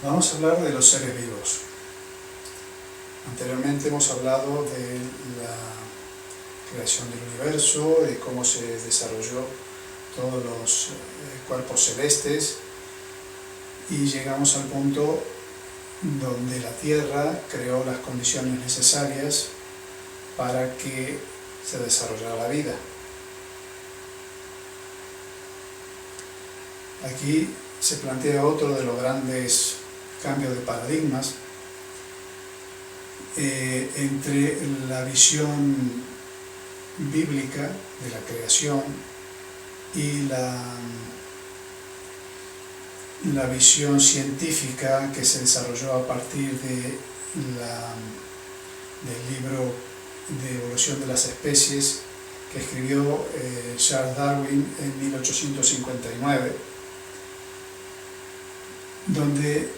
Vamos a hablar de los seres vivos. Anteriormente hemos hablado de la creación del universo, de cómo se desarrolló todos los cuerpos celestes, y llegamos al punto donde la Tierra creó las condiciones necesarias para que se desarrollara la vida. Aquí se plantea otro de los grandes cambios de paradigmas entre la visión bíblica de la creación y la visión científica que se desarrolló a partir del libro de evolución de las especies que escribió Charles Darwin en 1859, donde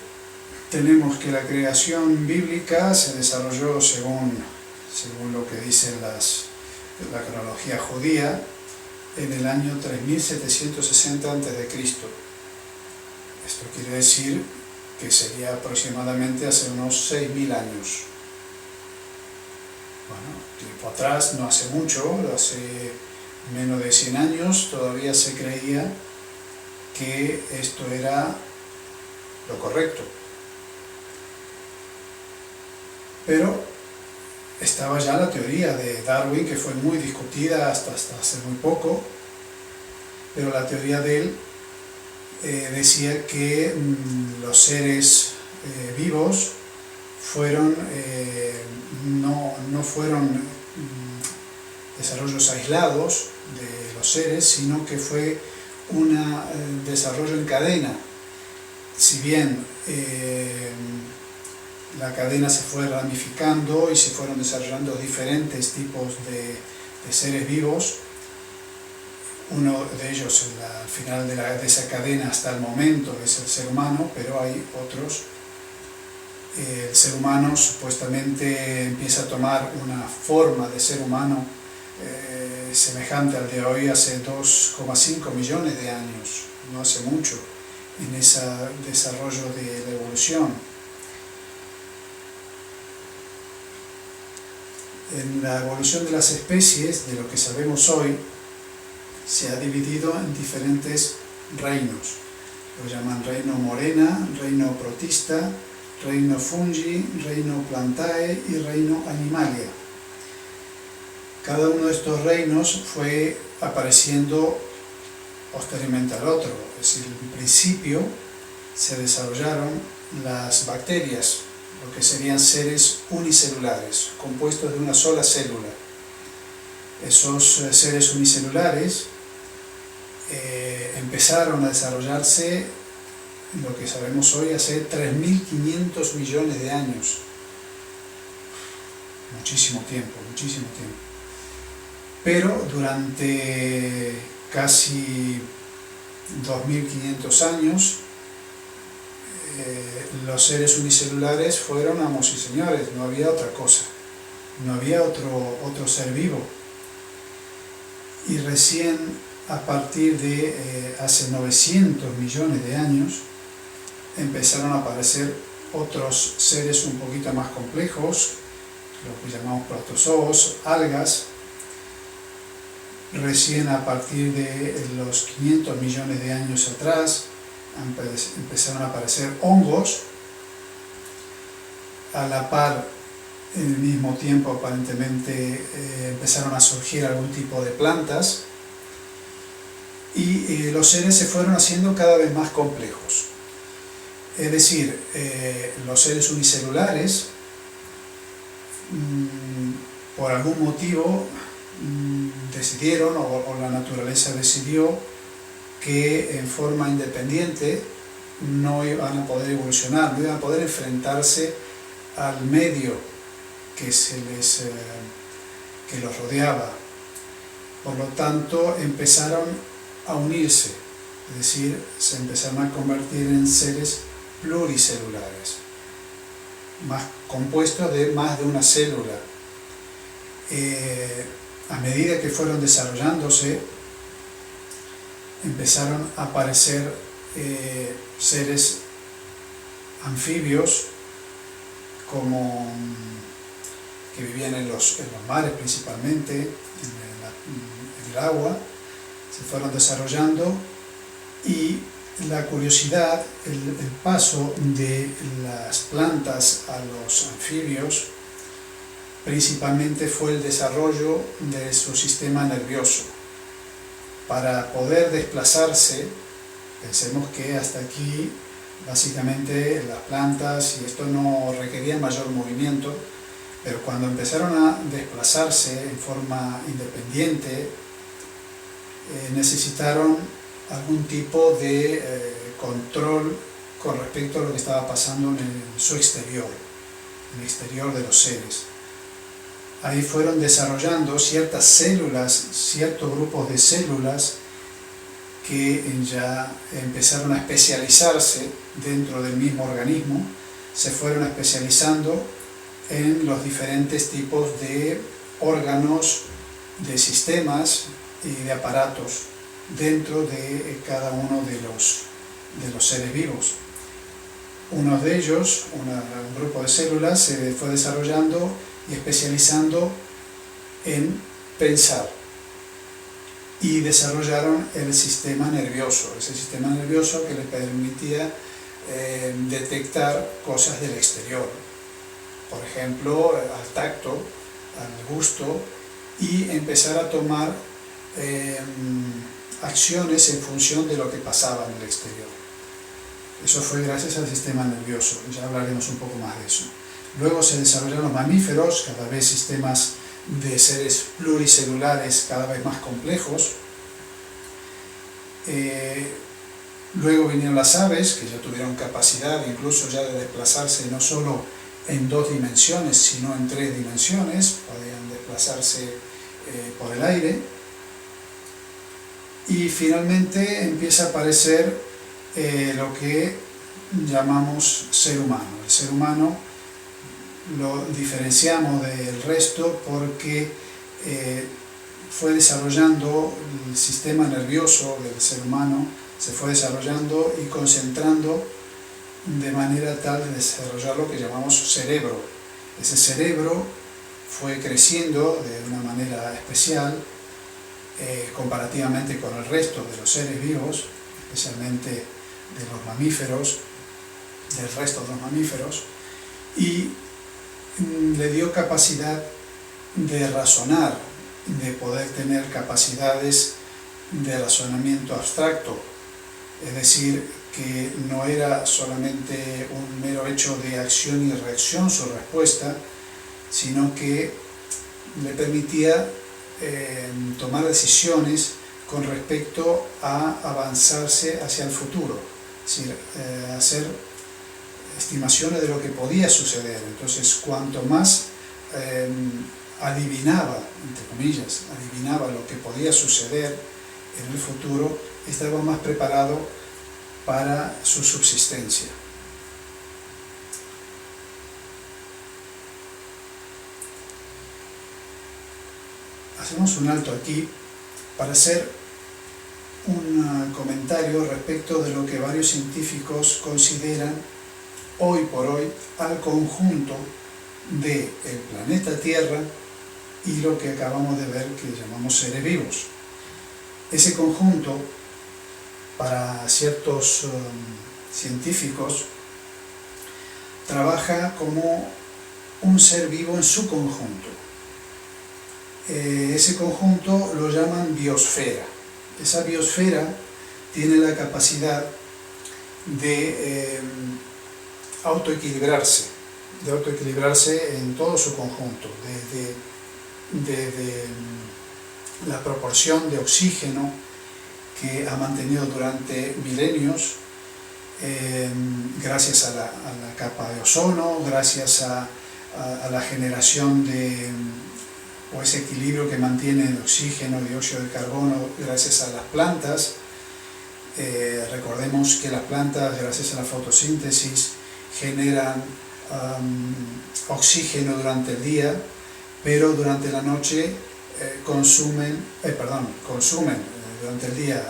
tenemos que la creación bíblica se desarrolló según lo que dice la cronología judía en el año 3760 a.C. Esto quiere decir que sería aproximadamente hace unos 6.000 años. Bueno, tiempo atrás, no hace mucho, hace menos de 100 años, todavía se creía que esto era lo correcto. Pero estaba ya la teoría de Darwin, que fue muy discutida hasta hace muy poco, pero la teoría de él decía que los seres vivos no fueron desarrollos aislados de los seres, sino que fue un desarrollo en cadena. Si bien la cadena se fue ramificando y se fueron desarrollando diferentes tipos de seres vivos, uno de ellos al final de esa cadena hasta el momento es el ser humano, pero hay otros. El ser humano supuestamente empieza a tomar una forma de ser humano semejante al de hoy hace 2,5 millones de años, no hace mucho, en ese desarrollo de la evolución. En la evolución de las especies, de lo que sabemos hoy, se ha dividido en diferentes reinos. Lo llaman reino Morena, reino Protista, reino Fungi, reino Plantae y reino Animalia. Cada uno de estos reinos fue apareciendo posteriormente al otro. Es decir, en principio se desarrollaron las bacterias, lo que serían seres unicelulares, compuestos de una sola célula. Esos seres unicelulares empezaron a desarrollarse, lo que sabemos hoy, hace 3.500 millones de años. Muchísimo tiempo. Pero durante casi 2.500 años, los seres unicelulares fueron amos y señores, no había otra cosa, no había otro ser vivo. Y recién a partir de hace 900 millones de años empezaron a aparecer otros seres un poquito más complejos, lo que llamamos protozoos, algas. Recién a partir de los 500 millones de años atrás empezaron a aparecer hongos. A la par, en el mismo tiempo aparentemente empezaron a surgir algún tipo de plantas, y los seres se fueron haciendo cada vez más complejos. Es decir, los seres unicelulares, por algún motivo, decidieron, o la naturaleza decidió, que en forma independiente no iban a poder evolucionar, no iban a poder enfrentarse al medio que los rodeaba. Por lo tanto, empezaron a unirse, es decir, se empezaron a convertir en seres pluricelulares, compuestos de más de una célula. A medida que fueron desarrollándose, empezaron a aparecer seres anfibios como que vivían en los mares principalmente, en el agua, se fueron desarrollando, y la curiosidad, el paso de las plantas a los anfibios, principalmente fue el desarrollo de su sistema nervioso. Para poder desplazarse, pensemos que hasta aquí básicamente las plantas y esto no requería mayor movimiento, pero cuando empezaron a desplazarse en forma independiente, necesitaron algún tipo de control con respecto a lo que estaba pasando en su exterior, en el exterior de los seres. Ahí fueron desarrollando ciertas células, ciertos grupos de células que ya empezaron a especializarse dentro del mismo organismo, se fueron especializando en los diferentes tipos de órganos, de sistemas y de aparatos dentro de cada uno de los seres vivos. Uno de ellos, un grupo de células, se fue desarrollando y especializando en pensar, y desarrollaron el sistema nervioso, ese sistema nervioso que les permitía detectar cosas del exterior, por ejemplo, al tacto, al gusto, y empezar a tomar acciones en función de lo que pasaba en el exterior. Eso fue gracias al sistema nervioso, ya hablaremos un poco más de eso. Luego se desarrollaron los mamíferos, cada vez sistemas de seres pluricelulares cada vez más complejos. Luego vinieron las aves, que ya tuvieron capacidad incluso ya de desplazarse no solo en 2 dimensiones, sino en 3 dimensiones, podían desplazarse por el aire. Y finalmente empieza a aparecer lo que llamamos ser humano. El ser humano lo diferenciamos del resto porque fue desarrollando el sistema nervioso del ser humano, se fue desarrollando y concentrando de manera tal de desarrollar lo que llamamos cerebro. Ese cerebro fue creciendo de una manera especial comparativamente con el resto de los seres vivos, especialmente de los mamíferos, del resto de los mamíferos, y le dio capacidad de razonar, de poder tener capacidades de razonamiento abstracto, es decir, que no era solamente un mero hecho de acción y reacción su respuesta, sino que le permitía tomar decisiones con respecto a avanzarse hacia el futuro, es decir, hacer estimaciones de lo que podía suceder. Entonces, cuanto más adivinaba, entre comillas, adivinaba lo que podía suceder en el futuro, estaba más preparado para su subsistencia. Hacemos un alto aquí para hacer un comentario respecto de lo que varios científicos consideran hoy por hoy al conjunto del planeta Tierra y lo que acabamos de ver que llamamos seres vivos. Ese conjunto, para ciertos científicos, trabaja como un ser vivo en su conjunto. Ese conjunto lo llaman biosfera. Esa biosfera tiene la capacidad de autoequilibrarse en todo su conjunto, desde la proporción de oxígeno que ha mantenido durante milenios, gracias a la capa de ozono, gracias a la generación o ese equilibrio que mantiene el oxígeno, dióxido de carbono, gracias a las plantas. Recordemos que las plantas, gracias a la fotosíntesis, generan oxígeno durante el día, pero durante la noche consumen durante el día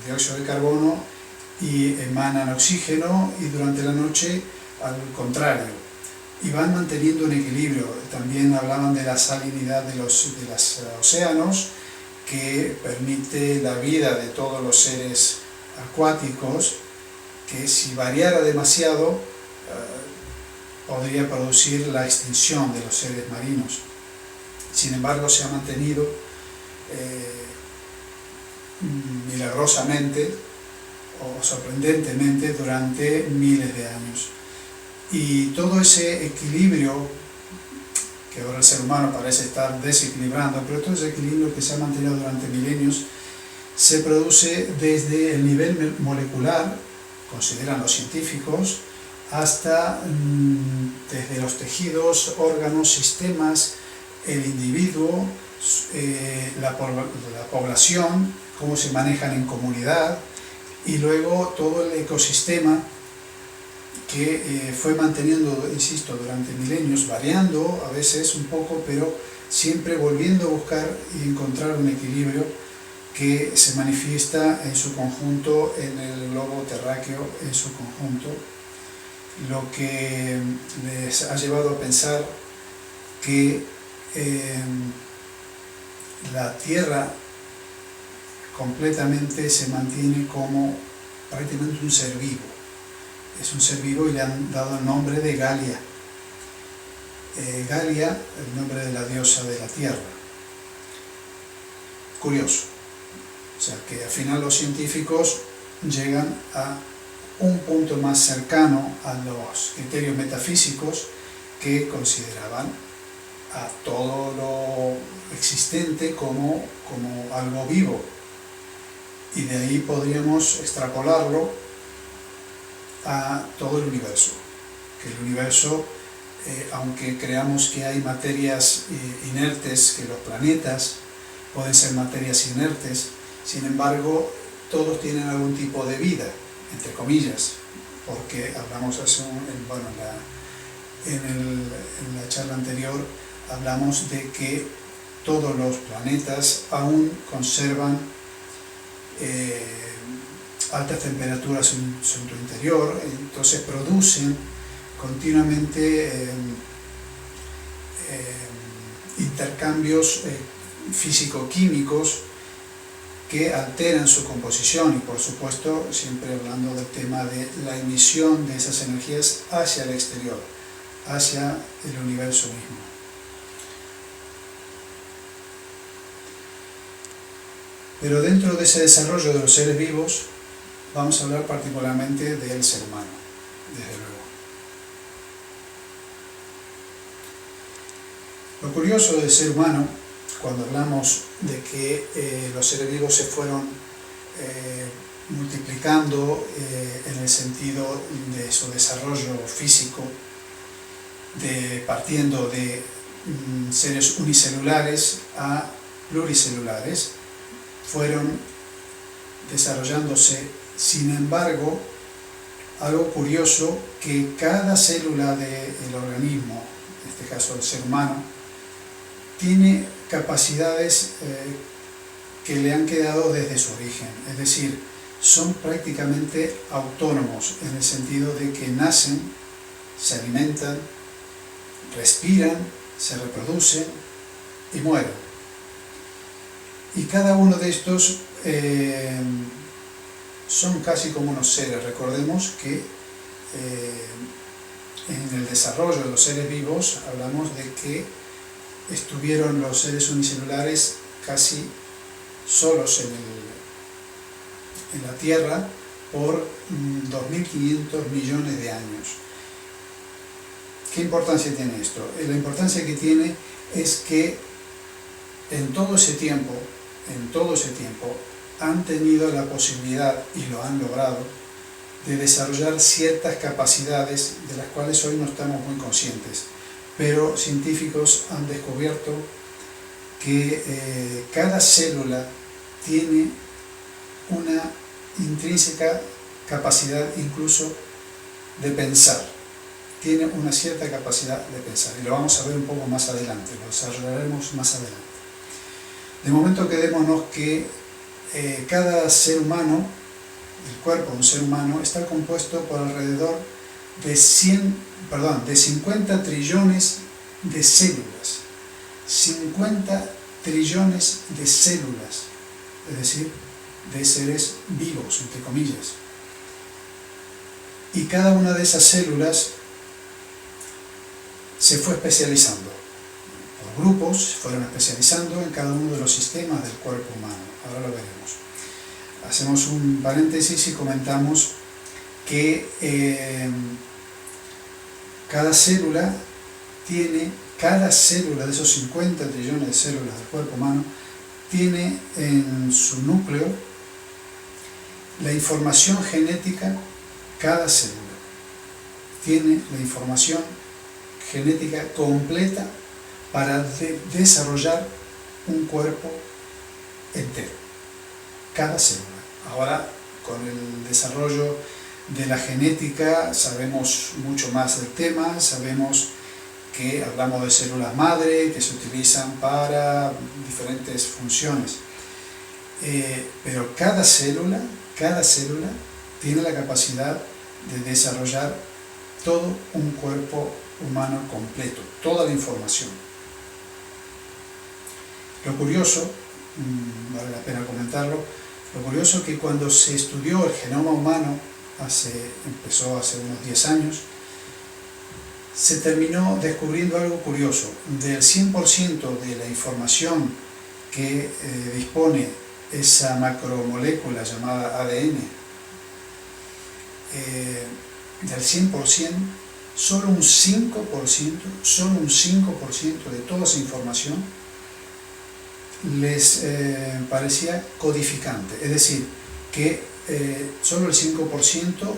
dióxido de carbono y emanan oxígeno, y durante la noche al contrario, y van manteniendo un equilibrio. También hablaban de la salinidad de los océanos, que permite la vida de todos los seres acuáticos, que si variara demasiado podría producir la extinción de los seres marinos. Sin embargo, se ha mantenido milagrosamente o sorprendentemente durante miles de años. Y todo ese equilibrio, que ahora el ser humano parece estar desequilibrando, pero todo ese equilibrio que se ha mantenido durante milenios, se produce desde el nivel molecular, consideran los científicos, hasta desde los tejidos, órganos, sistemas, el individuo, la población, cómo se manejan en comunidad, y luego todo el ecosistema que fue manteniendo, insisto, durante milenios, variando a veces un poco, pero siempre volviendo a buscar y encontrar un equilibrio que se manifiesta en su conjunto en el globo terráqueo en su conjunto, lo que les ha llevado a pensar que la Tierra completamente se mantiene como prácticamente un ser vivo. Es un ser vivo y le han dado el nombre de Gaia. Gaia, el nombre de la diosa de la Tierra. Curioso. O sea, que al final los científicos llegan a un punto más cercano a los criterios metafísicos, que consideraban a todo lo existente como algo vivo. Y de ahí podríamos extrapolarlo a todo el universo. Que el universo, aunque creamos que hay materias inertes, que los planetas pueden ser materias inertes, sin embargo, todos tienen algún tipo de vida, entre comillas, porque hablamos en la charla anterior, hablamos de que todos los planetas aún conservan altas temperaturas en su interior, entonces producen continuamente intercambios físico-químicos que alteran su composición, y por supuesto siempre hablando del tema de la emisión de esas energías hacia el exterior, hacia el universo mismo. Pero dentro de ese desarrollo de los seres vivos vamos a hablar particularmente del ser humano, desde luego. Lo curioso del ser humano, cuando hablamos de que los seres vivos se fueron multiplicando en el sentido de su desarrollo físico, partiendo de seres unicelulares a pluricelulares, fueron desarrollándose. Sin embargo, algo curioso, que cada célula del organismo, en este caso el ser humano, tiene capacidades que le han quedado desde su origen, es decir, son prácticamente autónomos en el sentido de que nacen, se alimentan, respiran, se reproducen y mueren. Y cada uno de estos son casi como unos seres. Recordemos que en el desarrollo de los seres vivos hablamos de que estuvieron los seres unicelulares casi solos en la Tierra por 2.500 millones de años. ¿Qué importancia tiene esto? La importancia que tiene es que en todo ese tiempo han tenido la posibilidad, y lo han logrado, de desarrollar ciertas capacidades de las cuales hoy no estamos muy conscientes, pero científicos han descubierto que cada célula tiene una intrínseca capacidad incluso de pensar, tiene una cierta capacidad de pensar, y lo vamos a ver un poco más adelante, lo desarrollaremos más adelante. De momento quedémonos que cada ser humano el cuerpo de un ser humano está compuesto por alrededor de 50 trillones de células. 50 trillones de células, es decir, de seres vivos, entre comillas. Y cada una de esas células se fue especializando. Por grupos se fueron especializando en cada uno de los sistemas del cuerpo humano. Ahora lo veremos. Hacemos un paréntesis y comentamos que cada célula de esos 50 trillones de células del cuerpo humano tiene en su núcleo la información genética. Cada célula tiene la información genética completa para desarrollar un cuerpo entero. Cada célula. Ahora, con el desarrollo de la genética, sabemos mucho más del tema, sabemos que hablamos de células madre, que se utilizan para diferentes funciones. Pero cada célula tiene la capacidad de desarrollar todo un cuerpo humano completo, toda la información. Lo curioso, vale la pena comentarlo, lo curioso es que cuando se estudió el genoma humano, empezó hace unos 10 años, se terminó descubriendo algo curioso. Del 100% de la información que dispone esa macromolécula llamada ADN, del 100%, solo un 5% de toda esa información les parecía codificante, es decir, que solo el 5%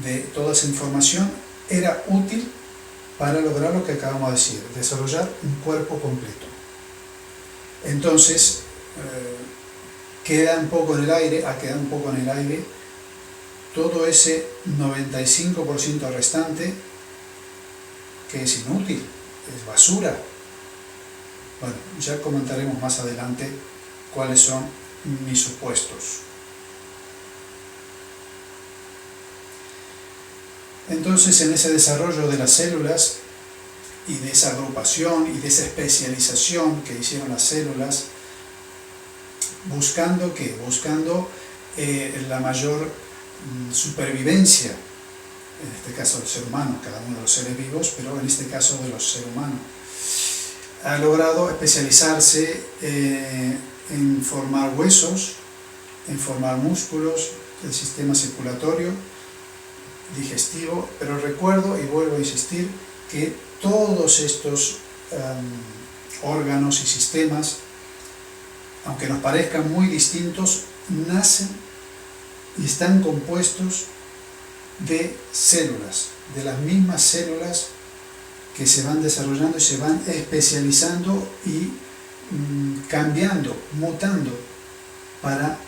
de toda esa información era útil para lograr lo que acabamos de decir, desarrollar un cuerpo completo. Entonces, ha quedado un poco en el aire todo ese 95% restante que es inútil, es basura. Bueno, ya comentaremos más adelante cuáles son mis supuestos. Entonces, en ese desarrollo de las células y de esa agrupación y de esa especialización que hicieron las células, buscando la mayor supervivencia, en este caso del ser humano, cada uno de los seres vivos, pero en este caso de los seres humanos, ha logrado especializarse en formar huesos, en formar músculos, el sistema circulatorio, digestivo, pero recuerdo y vuelvo a insistir que todos estos órganos y sistemas, aunque nos parezcan muy distintos, nacen y están compuestos de células, de las mismas células que se van desarrollando y se van especializando y cambiando, mutando para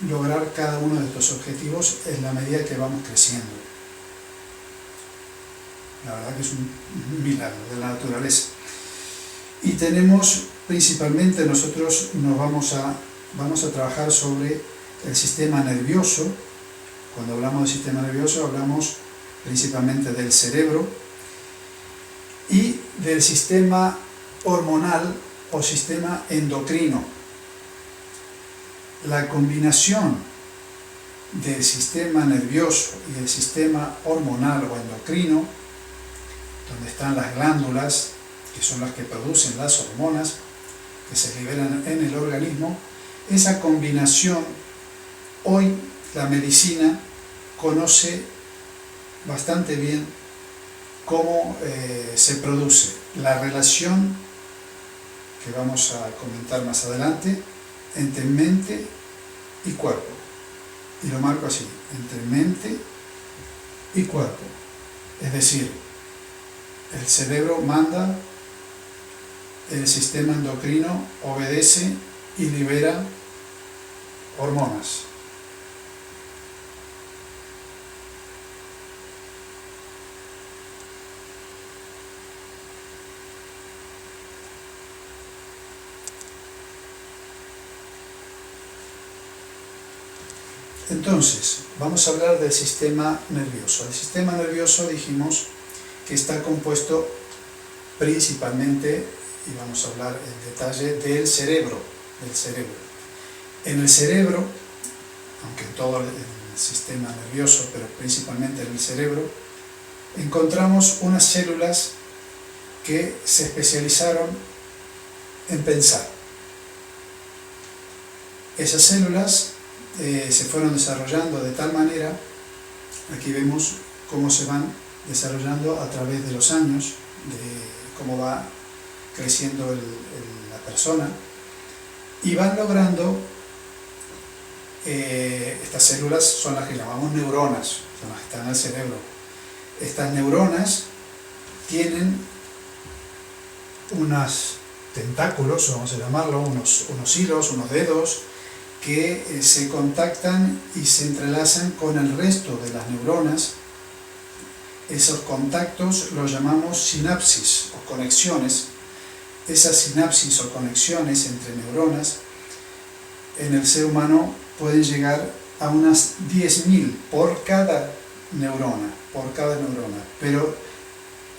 lograr cada uno de estos objetivos en la medida que vamos creciendo. La verdad que es un milagro de la naturaleza. Y tenemos principalmente, nosotros vamos a trabajar sobre el sistema nervioso. Cuando hablamos del sistema nervioso hablamos principalmente del cerebro y del sistema hormonal o sistema endocrino. La combinación del sistema nervioso y el sistema hormonal o endocrino, donde están las glándulas, que son las que producen las hormonas que se liberan en el organismo, esa combinación hoy la medicina conoce bastante bien cómo se produce. La relación que vamos a comentar más adelante entre mente y cuerpo, y lo marco así, entre mente y cuerpo, es decir, el cerebro manda, el sistema endocrino obedece y libera hormonas. Entonces, vamos a hablar del sistema nervioso. El sistema nervioso dijimos que está compuesto principalmente, y vamos a hablar en detalle, del cerebro. En el cerebro, aunque en todo el sistema nervioso, pero principalmente en el cerebro, encontramos unas células que se especializaron en pensar. Esas células se fueron desarrollando de tal manera, aquí vemos cómo se van desarrollando a través de los años, de cómo va creciendo la persona, y van logrando, estas células son las que llamamos neuronas, son las que están en el cerebro. Estas neuronas tienen unos tentáculos, vamos a llamarlo, unos hilos, unos dedos, que se contactan y se entrelazan con el resto de las neuronas. Esos contactos los llamamos sinapsis o conexiones. Esas sinapsis o conexiones entre neuronas en el ser humano pueden llegar a unas 10.000 por cada neurona, pero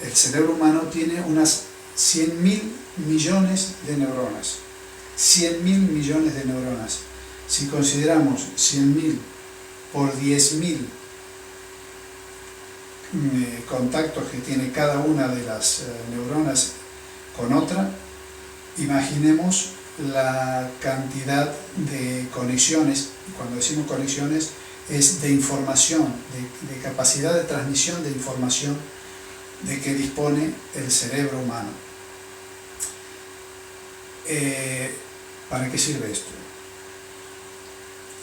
el cerebro humano tiene unas 100.000 millones de neuronas. 100.000 millones de neuronas. Si consideramos 100.000 por 10.000 contactos que tiene cada una de las neuronas con otra, imaginemos la cantidad de conexiones. Cuando decimos conexiones es de información, de capacidad de transmisión de información de que dispone el cerebro humano. ¿Para qué sirve esto?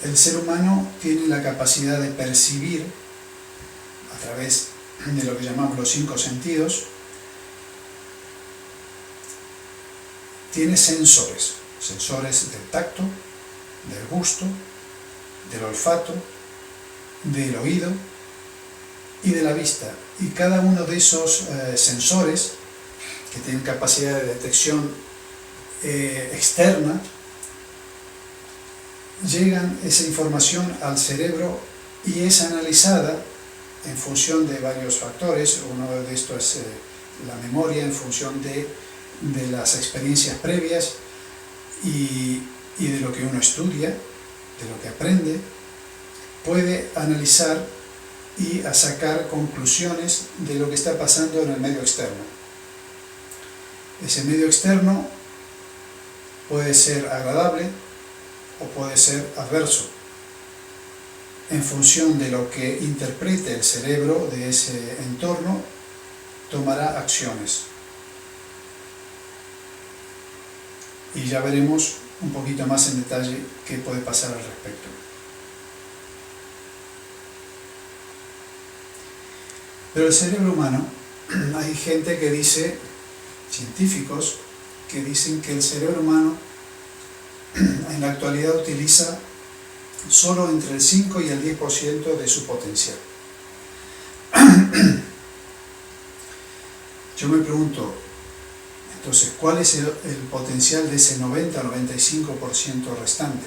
El ser humano tiene la capacidad de percibir a través de lo que llamamos los 5 sentidos. Tiene sensores del tacto, del gusto, del olfato, del oído y de la vista. Y cada uno de esos sensores, que tienen capacidad de detección externa, llegan esa información al cerebro y es analizada en función de varios factores. Uno de estos es la memoria, en función de las experiencias previas y de lo que uno estudia, de lo que aprende. Puede analizar y a sacar conclusiones de lo que está pasando en el medio externo. Ese medio externo puede ser agradable o puede ser adverso. En función de lo que interprete el cerebro de ese entorno, tomará acciones. Y ya veremos un poquito más en detalle qué puede pasar al respecto. Pero el cerebro humano, hay gente que dice, científicos, que dicen que el cerebro humano en la actualidad utiliza solo entre el 5 y el 10% de su potencial. Yo me pregunto, entonces, ¿cuál es el potencial de ese 90-95% restante?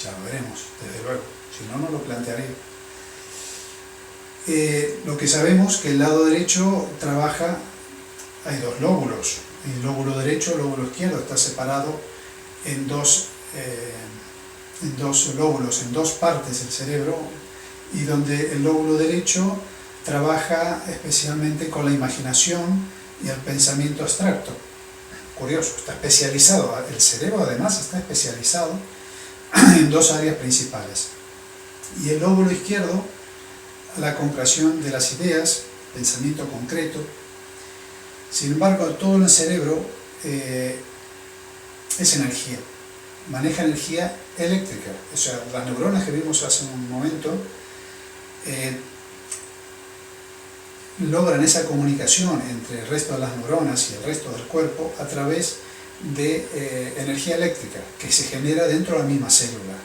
Ya lo veremos, desde luego, si no, no lo plantearía. Lo que sabemos es que el lado derecho trabaja, hay dos lóbulos, el lóbulo derecho y el lóbulo izquierdo, está separado en dos lóbulos, en dos partes del cerebro, y donde el lóbulo derecho trabaja especialmente con la imaginación y el pensamiento abstracto. Curioso, está especializado, el cerebro además está especializado en dos áreas principales. Y el lóbulo izquierdo, la comprensión de las ideas, pensamiento concreto. Sin embargo, todo en el cerebro es energía, maneja energía eléctrica. O sea, las neuronas que vimos hace un momento logran esa comunicación entre el resto de las neuronas y el resto del cuerpo a través de energía eléctrica que se genera dentro de la misma célula.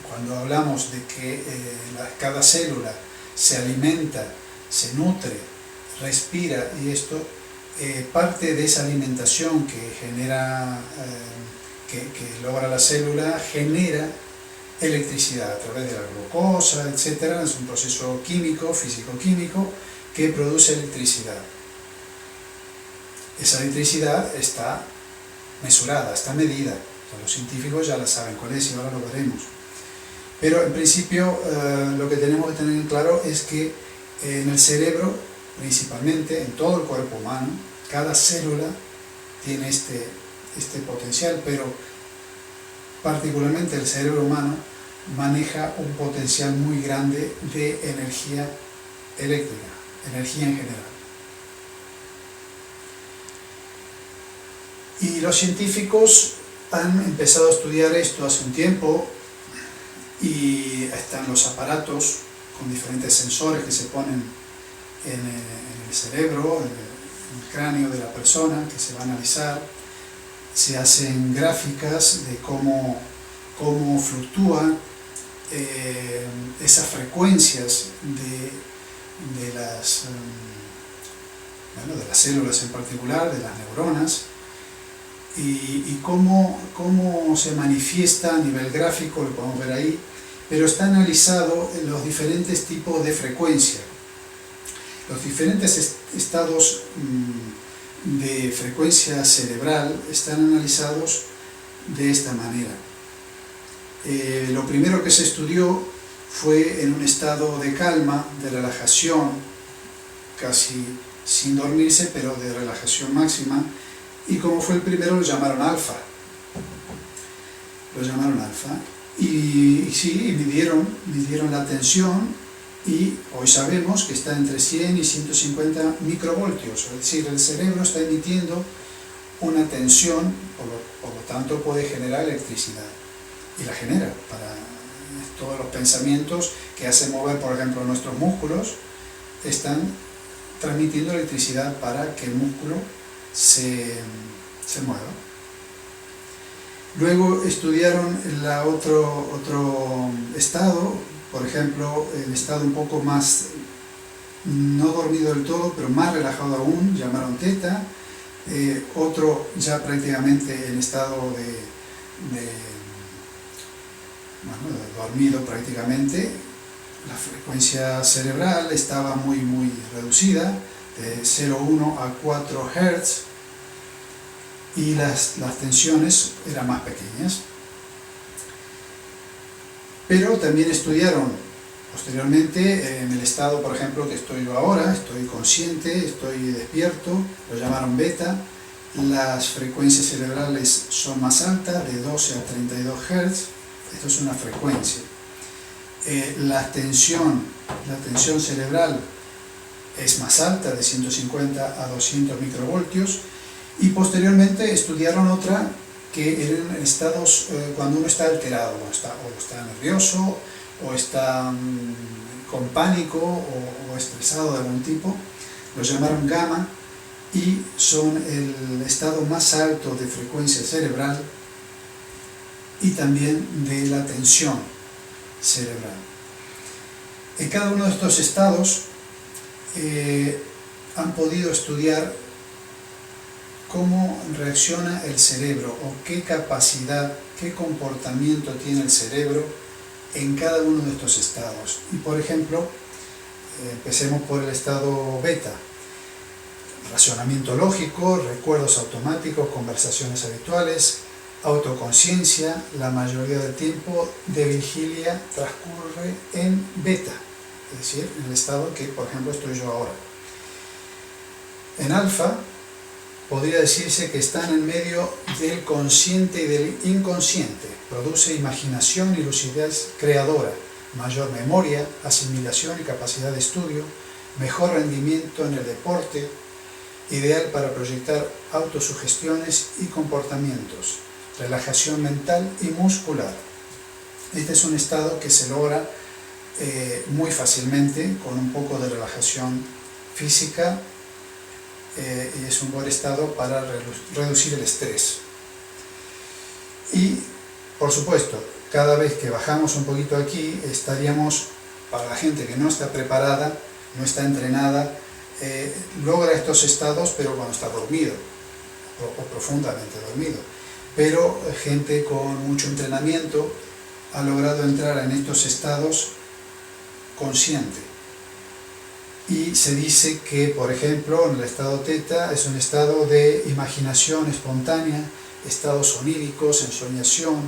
Cuando hablamos de que cada célula se alimenta, se nutre, respira, y esto parte de esa alimentación que que logra la célula genera electricidad a través de la glucosa, etc. Es un proceso químico, físico-químico, que produce electricidad. Esa electricidad está mesurada, está medida. Los científicos ya la saben cuál es y ahora lo veremos. Pero en principio lo que tenemos que tener claro es que en el cerebro, principalmente en todo el cuerpo humano, cada célula tiene este potencial, pero particularmente el cerebro humano maneja un potencial muy grande de energía eléctrica, energía en general. Y los científicos han empezado a estudiar esto hace un tiempo y están los aparatos con diferentes sensores que se ponen en el cerebro, en el cráneo de la persona, que se va a analizar. Se hacen gráficas de cómo fluctúan esas frecuencias de las células en particular, de las neuronas, y cómo se manifiesta a nivel gráfico, lo podemos ver ahí, pero está analizado en los diferentes tipos de frecuencia. Los diferentes estados de frecuencia cerebral están analizados de esta manera. Lo primero que se estudió fue en un estado de calma, de relajación, casi sin dormirse, pero de relajación máxima, y como fue el primero lo llamaron alfa. Y sí, midieron la tensión, y hoy sabemos que está entre 100 y 150 microvoltios, es decir, el cerebro está emitiendo una tensión, por lo tanto puede generar electricidad, y la genera para todos los pensamientos que hacen mover, por ejemplo, nuestros músculos, están transmitiendo electricidad para que el músculo se mueva. Luego estudiaron otro estado, por ejemplo, el estado un poco más, no dormido del todo, pero más relajado aún, llamaron teta. Otro ya prácticamente en estado de dormido prácticamente. La frecuencia cerebral estaba muy reducida, de 0,1 a 4 Hz, y las tensiones eran más pequeñas. Pero también estudiaron posteriormente en el estado, por ejemplo, que estoy yo ahora, estoy consciente, estoy despierto, lo llamaron beta. Las frecuencias cerebrales son más altas, de 12 a 32 Hz, esto es una frecuencia. La tensión cerebral es más alta, de 150 a 200 microvoltios, y posteriormente estudiaron otra que eran estados cuando uno está alterado, o está nervioso, o está con pánico, o estresado de algún tipo, lo llamaron gamma, y son el estado más alto de frecuencia cerebral y también de la tensión cerebral. En cada uno de estos estados han podido estudiar cómo reacciona el cerebro, o qué capacidad, qué comportamiento tiene el cerebro en cada uno de estos estados. Y por ejemplo, empecemos por el estado beta: racionamiento lógico, recuerdos automáticos, conversaciones habituales, autoconciencia. La mayoría del tiempo de vigilia transcurre en beta, es decir, en el estado que, por ejemplo, estoy yo ahora. En alfa podría decirse que están en medio del consciente y del inconsciente. Produce imaginación y lucidez creadora, mayor memoria, asimilación y capacidad de estudio, mejor rendimiento en el deporte, ideal para proyectar autosugestiones y comportamientos, relajación mental y muscular. Este es un estado que se logra muy fácilmente con un poco de relajación física, y es un buen estado para reducir el estrés. Y por supuesto, cada vez que bajamos un poquito aquí, estaríamos, para la gente que no está preparada, no está entrenada, logra estos estados, pero cuando está dormido, o profundamente dormido. pero gente con mucho entrenamiento ha logrado entrar en estos estados consciente. Y se dice que, por ejemplo, en el estado teta es un estado de imaginación espontánea, estados oníricos, ensoñación.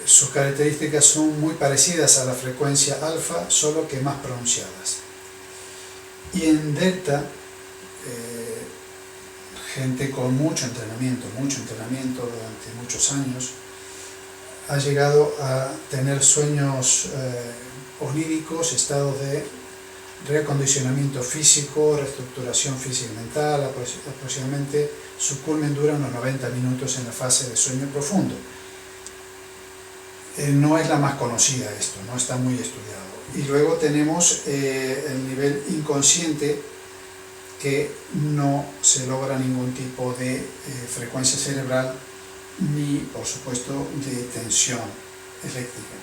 Sus características son muy parecidas a la frecuencia alfa, solo que más pronunciadas. Y en delta, gente con mucho entrenamiento durante muchos años, ha llegado a tener sueños oníricos, estados de reacondicionamiento físico, reestructuración física y mental. Aproximadamente su culmen dura unos 90 minutos en la fase de sueño profundo. No es la más conocida esto, no está muy estudiado. Y luego tenemos el nivel inconsciente, que no se logra ningún tipo de frecuencia cerebral ni, por supuesto, de tensión eléctrica.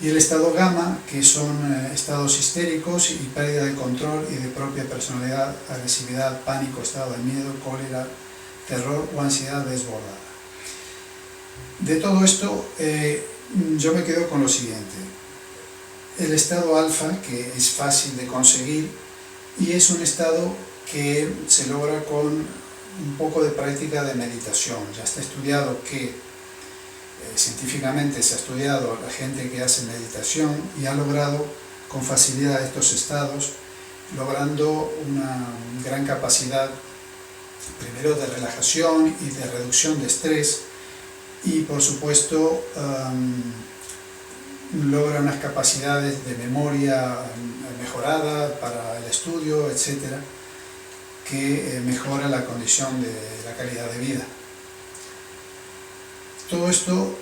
Y el estado gamma, que son estados histéricos y pérdida de control y de propia personalidad, agresividad, pánico, estado de miedo, cólera, terror o ansiedad desbordada. De todo esto, yo me quedo con lo siguiente. El estado alfa, que es fácil de conseguir, y es un estado que se logra con un poco de práctica de meditación. Ya está estudiado que, científicamente se ha estudiado la gente que hace meditación y ha logrado con facilidad estos estados, logrando una gran capacidad, primero de relajación y de reducción de estrés, y por supuesto logra unas capacidades de memoria mejorada para el estudio, etcétera, que mejora la condición de la calidad de vida. Todo esto,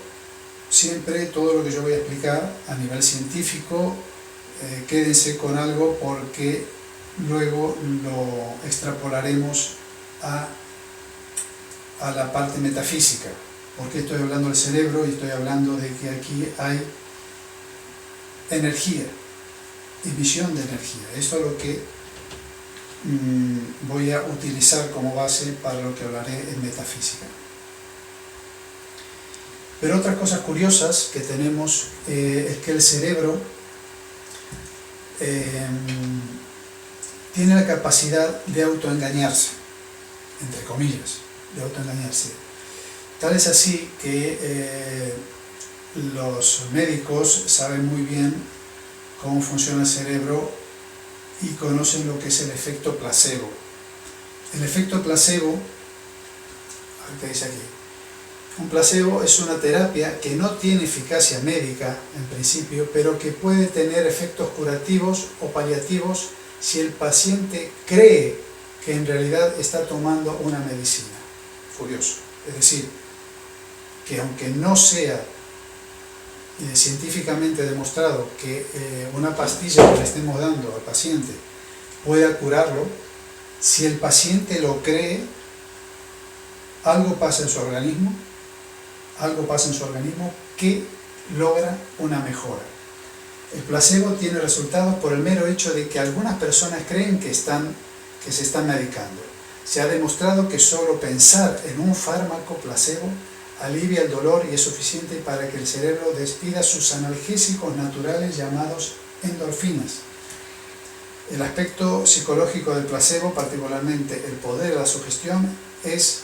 siempre, todo lo que yo voy a explicar a nivel científico, quédense con algo porque luego lo extrapolaremos a la parte metafísica. Porque estoy hablando del cerebro y estoy hablando de que aquí hay energía, emisión de energía. Esto es lo que voy a utilizar como base para lo que hablaré en metafísica. Pero otras cosas curiosas que tenemos es que el cerebro tiene la capacidad de autoengañarse, entre comillas, de autoengañarse. Tal es así que los médicos saben muy bien cómo funciona el cerebro y conocen lo que es el efecto placebo. El efecto placebo, a ver qué dice aquí. Un placebo es una terapia que no tiene eficacia médica en principio, pero que puede tener efectos curativos o paliativos si el paciente cree que en realidad está tomando una medicina. Curioso. Es decir, que aunque no sea científicamente demostrado que una pastilla que le estemos dando al paciente pueda curarlo, si el paciente lo cree, algo pasa en su organismo, que logra una mejora. El placebo tiene resultados por el mero hecho de que algunas personas creen que se están medicando. Se ha demostrado que solo pensar en un fármaco placebo alivia el dolor y es suficiente para que el cerebro despida sus analgésicos naturales llamados endorfinas. El aspecto psicológico del placebo, particularmente el poder de la sugestión, es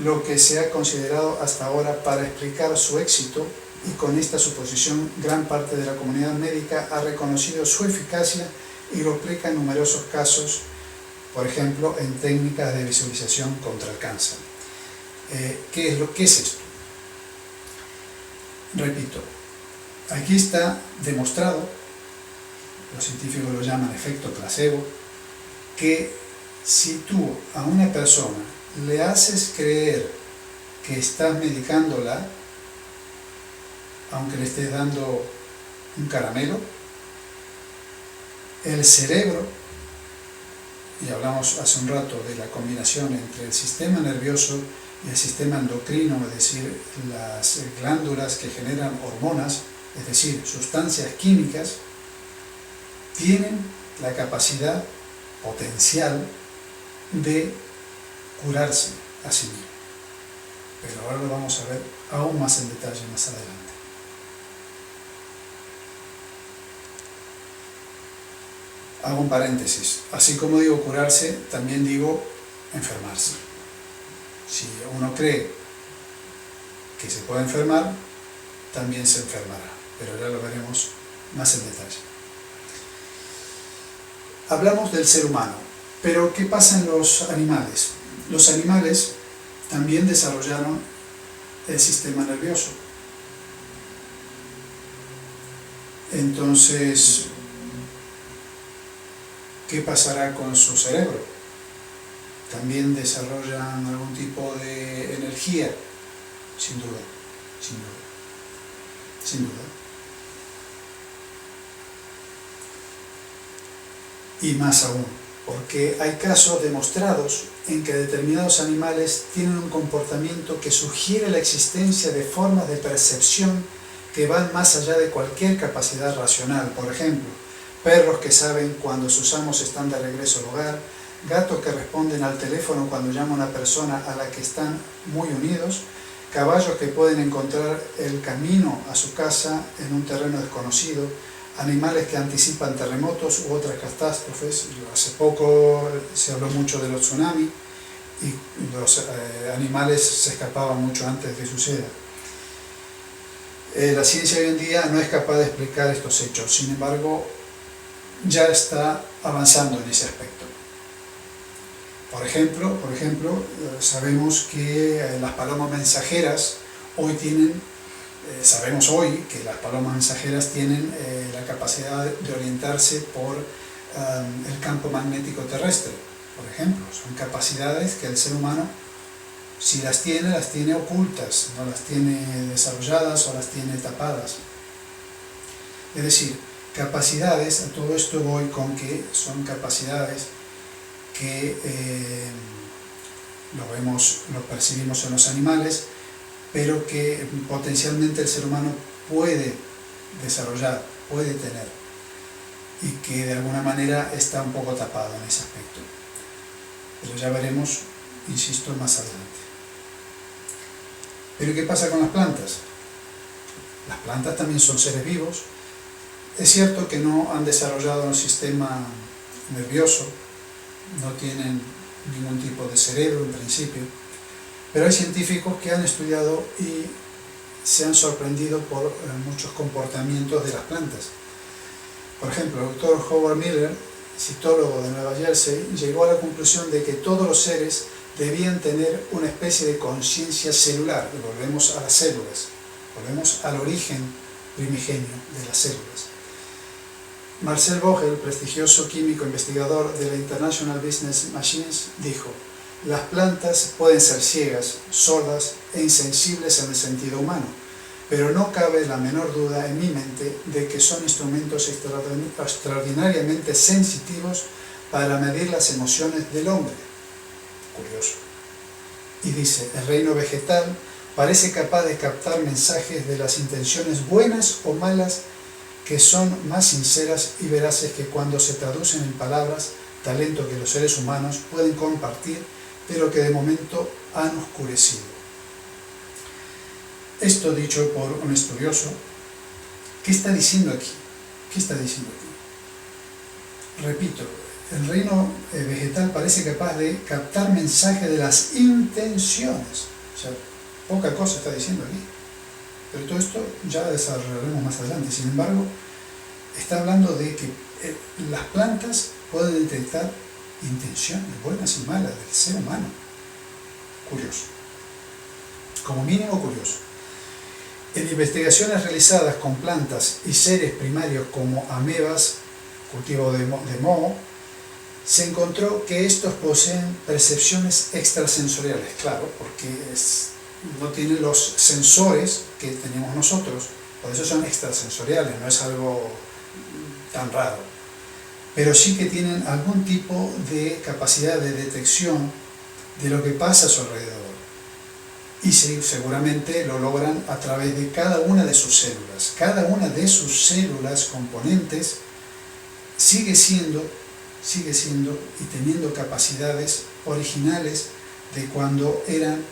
lo que se ha considerado hasta ahora para explicar su éxito, y con esta suposición gran parte de la comunidad médica ha reconocido su eficacia y lo explica en numerosos casos, por ejemplo en técnicas de visualización contra el cáncer. ¿Qué es esto? Repito, aquí está demostrado, los científicos lo llaman efecto placebo, que si tú a una persona le haces creer que estás medicándola, aunque le estés dando un caramelo, el cerebro, y hablamos hace un rato de la combinación entre el sistema nervioso y el sistema endocrino, es decir, las glándulas que generan hormonas, es decir, sustancias químicas, tienen la capacidad potencial de curarse a sí mismo. Pero ahora lo vamos a ver aún más en detalle más adelante. Hago un paréntesis. Así como digo curarse, también digo enfermarse. Si uno cree que se puede enfermar, también se enfermará. Pero ahora lo veremos más en detalle. Hablamos del ser humano, pero ¿qué pasa en los animales? Los animales también desarrollaron el sistema nervioso. Entonces, ¿qué pasará con su cerebro? ¿También desarrollan algún tipo de energía? Sin duda, sin duda, sin duda. Y más aún, porque hay casos demostrados en que determinados animales tienen un comportamiento que sugiere la existencia de formas de percepción que van más allá de cualquier capacidad racional. Por ejemplo, perros que saben cuando sus amos están de regreso al hogar, gatos que responden al teléfono cuando llama a una persona a la que están muy unidos, caballos que pueden encontrar el camino a su casa en un terreno desconocido, animales que anticipan terremotos u otras catástrofes. Hace poco se habló mucho de los tsunamis y los animales se escapaban mucho antes de que suceda. La ciencia hoy en día no es capaz de explicar estos hechos, sin embargo, ya está avanzando en ese aspecto. Por ejemplo, sabemos que las palomas mensajeras hoy tienen, sabemos hoy que las palomas mensajeras tienen la capacidad de orientarse por el campo magnético terrestre, por ejemplo. Son capacidades que el ser humano, si las tiene ocultas, no las tiene desarrolladas o las tiene tapadas. Es decir, capacidades, a todo esto voy con que son capacidades que lo percibimos en los animales, pero que potencialmente el ser humano puede desarrollar, puede tener, y que de alguna manera está un poco tapado en ese aspecto. Pero ya veremos, insisto, más adelante. ¿Pero qué pasa con las plantas? Las plantas también son seres vivos. Es cierto que no han desarrollado un sistema nervioso, no tienen ningún tipo de cerebro en principio, pero hay científicos que han estudiado y se han sorprendido por muchos comportamientos de las plantas. Por ejemplo, el doctor Howard Miller, citólogo de Nueva Jersey, llegó a la conclusión de que todos los seres debían tener una especie de conciencia celular. Y volvemos a las células, volvemos al origen primigenio de las células. Marcel Vogel, prestigioso químico investigador de la International Business Machines, dijo: las plantas pueden ser ciegas, sordas e insensibles en el sentido humano, pero no cabe la menor duda en mi mente de que son instrumentos extraordinariamente sensitivos para medir las emociones del hombre. Curioso. Y dice, el reino vegetal parece capaz de captar mensajes de las intenciones buenas o malas que son más sinceras y veraces que cuando se traducen en palabras, talento que los seres humanos pueden compartir, pero que de momento han oscurecido. Esto dicho por un estudioso, ¿qué está diciendo aquí? ¿Qué está diciendo aquí? Repito, el reino vegetal parece capaz de captar mensajes de las intenciones. O sea, poca cosa está diciendo aquí. Pero todo esto ya lo desarrollaremos más adelante. Sin embargo, está hablando de que las plantas pueden detectar intenciones buenas y malas del ser humano. Curioso. Como mínimo curioso. En investigaciones realizadas con plantas y seres primarios como amebas, cultivo de moho, se encontró que estos poseen percepciones extrasensoriales. Claro, porque no tienen los sensores que tenemos nosotros, por eso son extrasensoriales, no es algo tan raro, pero sí que tienen algún tipo de capacidad de detección de lo que pasa a su alrededor, y seguramente lo logran a través de cada una de sus células. Cada una de sus células componentes sigue siendo y teniendo capacidades originales de cuando eran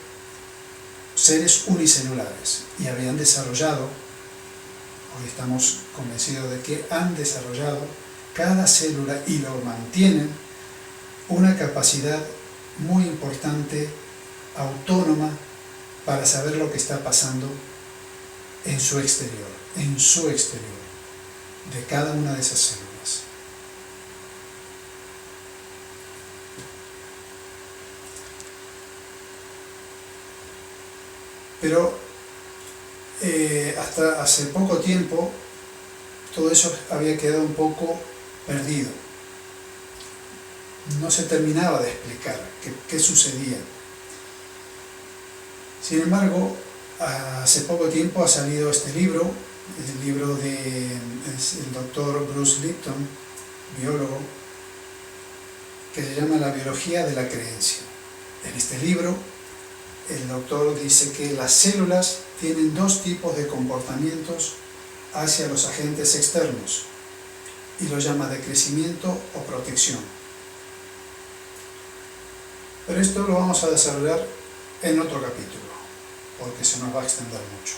seres unicelulares y habían desarrollado, hoy estamos convencidos de que han desarrollado cada célula y lo mantienen, una capacidad muy importante, autónoma, para saber lo que está pasando en su exterior, de cada una de esas células. Pero hasta hace poco tiempo todo eso había quedado un poco perdido. No se terminaba de explicar qué sucedía. Sin embargo, hace poco tiempo ha salido este libro, el libro del doctor Bruce Lipton, biólogo, que se llama La biología de la creencia. En este libro, el doctor dice que las células tienen dos tipos de comportamientos hacia los agentes externos, y lo llama de crecimiento o protección. Pero esto lo vamos a desarrollar en otro capítulo, porque se nos va a extender mucho.